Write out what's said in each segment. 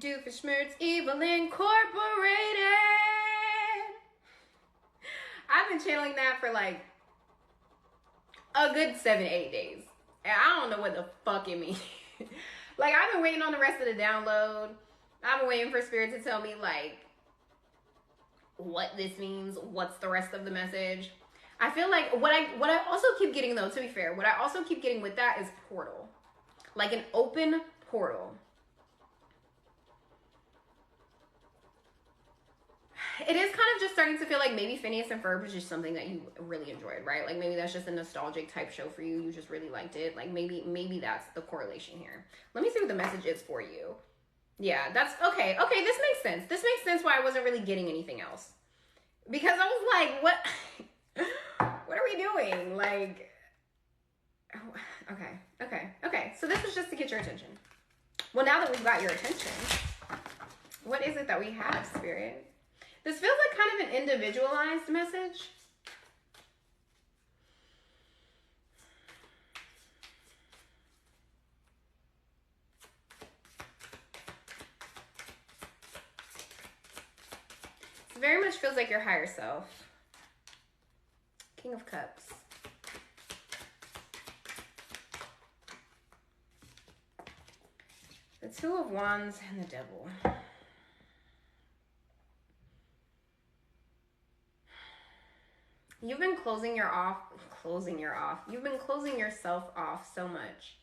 Doofenshmirtz Evil Incorporated. I've been channeling that for like a good 7-8 days. And I don't know what the fuck it means. Like, I've been waiting on the rest of the download. I've been waiting for Spirit to tell me, like, what this means. What's the rest of the message? I feel like what I also keep getting, though, to be fair, what I also keep getting with that is portal. Like an open portal. It is kind of just starting to feel like maybe Phineas and Ferb was just something that you really enjoyed, right? Like maybe that's just a nostalgic type show for you. You just really liked it. Like maybe that's the correlation here. Let me see what the message is for you. Yeah, that's okay. Okay, this makes sense. This makes sense why I wasn't really getting anything else. Because I was like, what are we doing? Like, okay. So this was just to get your attention. Well, now that we've got your attention, what is it that we have, Spirit? This feels like kind of an individualized message. It very much feels like your higher self. King of Cups. The Two of Wands and the Devil. You've been closing yourself off so much.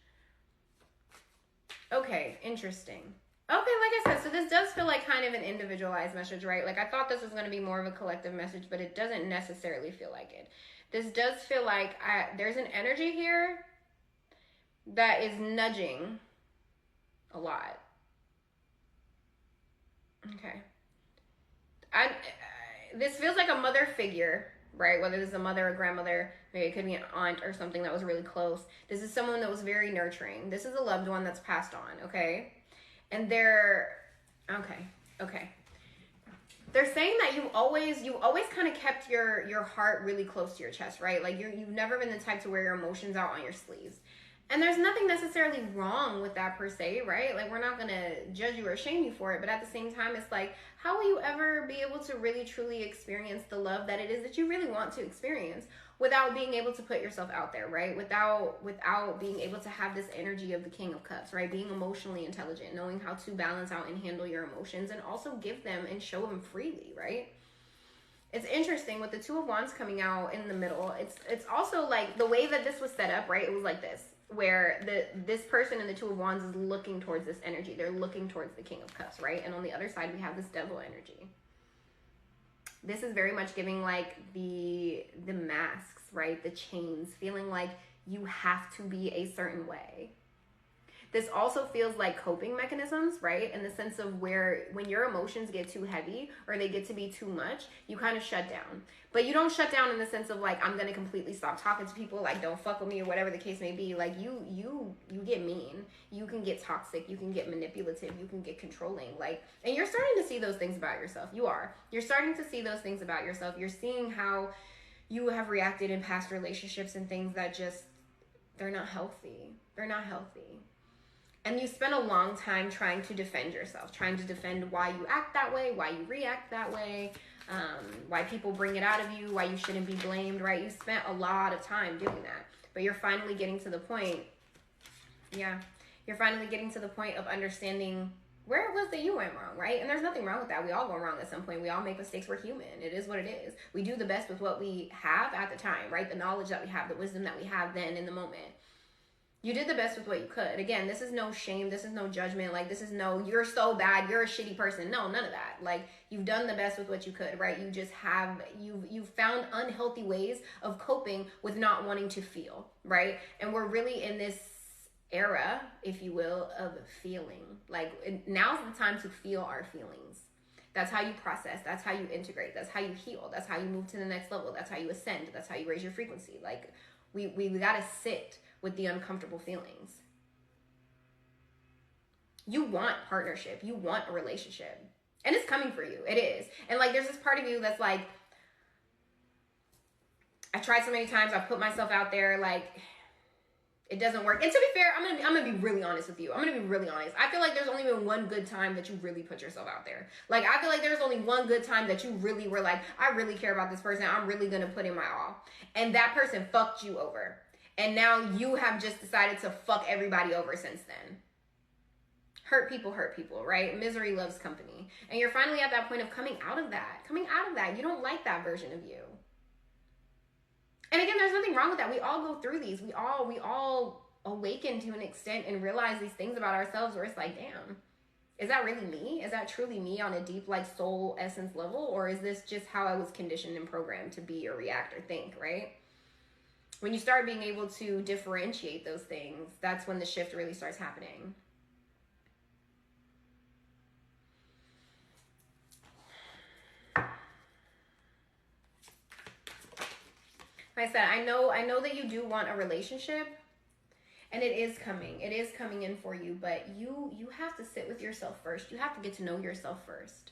Okay, interesting. Okay, like I said, so this does feel like kind of an individualized message, right? Like I thought this was going to be more of a collective message, but it doesn't necessarily feel like it. This does feel like there's an energy here that is nudging a lot. Okay. This feels like a mother figure, right? Whether this is a mother or grandmother, maybe it could be an aunt or something that was really close. This is someone that was very nurturing. This is a loved one that's passed on, okay? And they're okay. They're saying that you always kind of kept your heart really close to your chest, right? Like you've never been the type to wear your emotions out on your sleeves. And there's nothing necessarily wrong with that per se, right? Like we're not going to judge you or shame you for it, but at the same time it's like, how will you ever be able to really truly experience the love that it is that you really want to experience without being able to put yourself out there, right? Without being able to have this energy of the King of Cups, right? Being emotionally intelligent, knowing how to balance out and handle your emotions and also give them and show them freely, right? It's interesting with the Two of Wands coming out in the middle. It's also like the way that this was set up, right? It was like this, where this person in the Two of Wands is looking towards this energy. They're looking towards the King of Cups, right? And on the other side, we have this Devil energy. This is very much giving like the masks, right? The chains, feeling like you have to be a certain way. This also feels like coping mechanisms, right? In the sense of where when your emotions get too heavy or they get to be too much, you kind of shut down. But you don't shut down in the sense of like, I'm going to completely stop talking to people, like don't fuck with me or whatever the case may be. Like you get mean, you can get toxic, you can get manipulative, you can get controlling. Like, and you're starting to see those things about yourself. You're starting to see those things about yourself. You're seeing how you have reacted in past relationships and things that just, they're not healthy. And you spend a long time trying to defend yourself, trying to defend why you act that way, why you react that way, why people bring it out of you, why you shouldn't be blamed, right? You spent a lot of time doing that. But you're finally getting to the point, you're finally getting to the point of understanding where it was that you went wrong, right? And there's nothing wrong with that. We all go wrong at some point. We all make mistakes. We're human. It is what it is. We do the best with what we have at the time, right? The knowledge that we have, the wisdom that we have then in the moment. You did the best with what you could. Again, this is no shame. This is no judgment. Like, this is no, you're so bad, you're a shitty person. No, none of that. Like, you've done the best with what you could, right? You just have, you've found unhealthy ways of coping with not wanting to feel, right? And we're really in this era, if you will, of feeling. Like, now's the time to feel our feelings. That's how you process. That's how you integrate. That's how you heal. That's how you move to the next level. That's how you ascend. That's how you raise your frequency. Like, we got to sit with the uncomfortable feelings. You want partnership. You want a relationship. And it's coming for you. It is. And like, there's this part of you that's like, I tried so many times. I've put myself out there. Like, It doesn't work. And to be fair, I'm gonna be really honest with you. I'm gonna be really honest. I feel like there's only been one good time that you really put yourself out there. Like, I feel like there's only one good time that you really were like, I really care about this person. I'm really gonna put in my all. And that person fucked you over. And now you have just decided to fuck everybody over since then. Hurt people, right? Misery loves company. And you're finally at that point of coming out of that. You don't like that version of you. And again, there's nothing wrong with that. We all go through these. We all awaken to an extent and realize these things about ourselves where it's like, damn, is that really me? Is that truly me on a deep, like, soul essence level? Or is this just how I was conditioned and programmed to be or react or think, right? When you start being able to differentiate those things, that's when the shift really starts happening. Like I said, I know that you do want a relationship, and it is coming in for you, but you have to sit with yourself first. You have to get to know yourself first.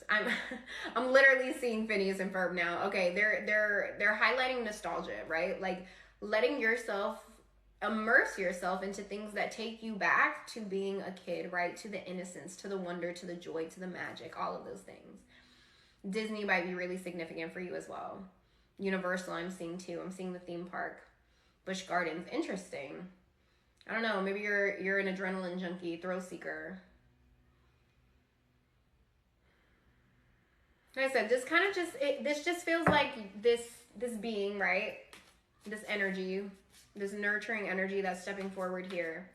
I'm literally seeing Phineas and Ferb now. Okay, they're highlighting nostalgia, right? Like, letting yourself immerse yourself into things that take you back to being a kid, right? To the innocence, to the wonder, to the joy, to the magic, all of those things. Disney might be really significant for you as well. Universal, I'm seeing too. I'm seeing the theme park. Busch Gardens, interesting. I don't know, maybe you're an adrenaline junkie, thrill seeker. Like I said, this kind of this just feels like this being, right? This energy, this nurturing energy that's stepping forward here.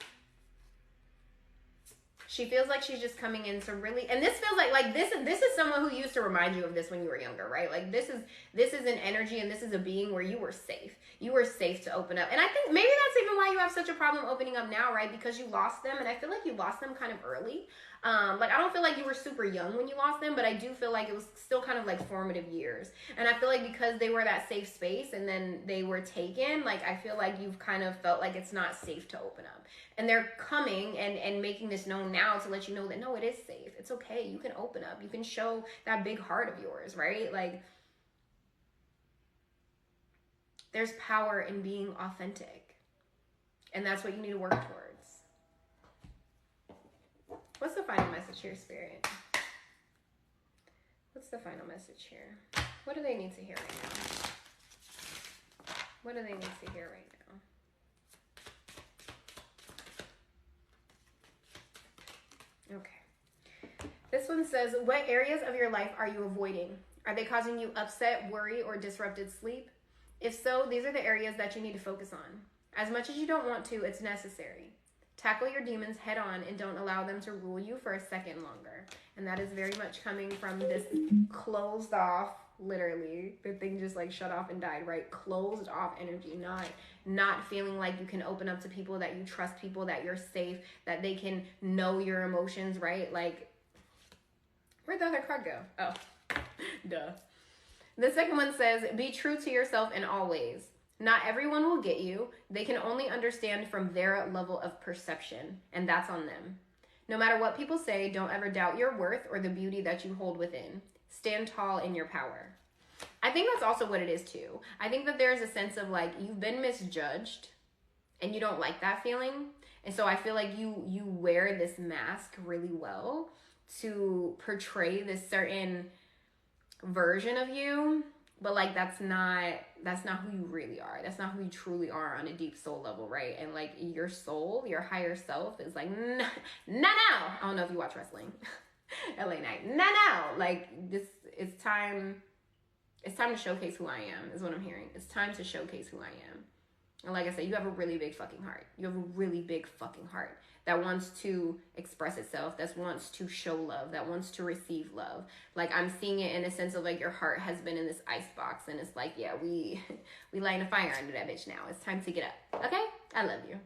She feels like she's just coming in to really, and this feels like this is someone who used to remind you of this when you were younger, right? Like, this is an energy, and this is a being where you were safe. You were safe to open up. And I think maybe that's even why you have such a problem opening up now, right? Because you lost them, and I feel like you lost them kind of early. Like, I don't feel like you were super young when you lost them, but I do feel like it was still kind of like formative years. And I feel like because they were that safe space and then they were taken, like, I feel like you've kind of felt like it's not safe to open up. And they're coming and making this known now to let you know that, no, it is safe. It's okay. You can open up. You can show that big heart of yours, right? Like, there's power in being authentic. And that's what you need to work towards. What's the final message here, Spirit? What's the final message here? What do they need to hear right now? What do they need to hear right now? Okay. This one says, what areas of your life are you avoiding? Are they causing you upset, worry, or disrupted sleep? If so, these are the areas that you need to focus on. As much as you don't want to, it's necessary. Tackle your demons head on and don't allow them to rule you for a second longer. And that is very much coming from this closed off, literally, the thing just like shut off and died, right? Closed off energy, not feeling like you can open up to people, that you trust people, that you're safe, that they can know your emotions, right? Like, where'd the other card go? Oh, duh. The second one says, be true to yourself in all ways. Not everyone will get you. They can only understand from their level of perception, and that's on them. No matter what people say, don't ever doubt your worth or the beauty that you hold within. Stand tall in your power. I think that's also what it is too. I think that there's a sense of like, you've been misjudged and you don't like that feeling. And so I feel like you wear this mask really well to portray this certain version of you. But like, that's not who you really are. That's not who you truly are on a deep soul level, right? And like, your soul, your higher self is like, no. I don't know if you watch wrestling. LA Knight. No. Like, this, it's time to showcase who I am, is what I'm hearing. It's time to showcase who I am. And like I said, you have a really big fucking heart. You have a really big fucking heart that wants to express itself, that wants to show love, that wants to receive love. Like, I'm seeing it in a sense of like, your heart has been in this ice box, and it's like, yeah, we lighting a fire under that bitch now. It's time to get up. Okay? I love you.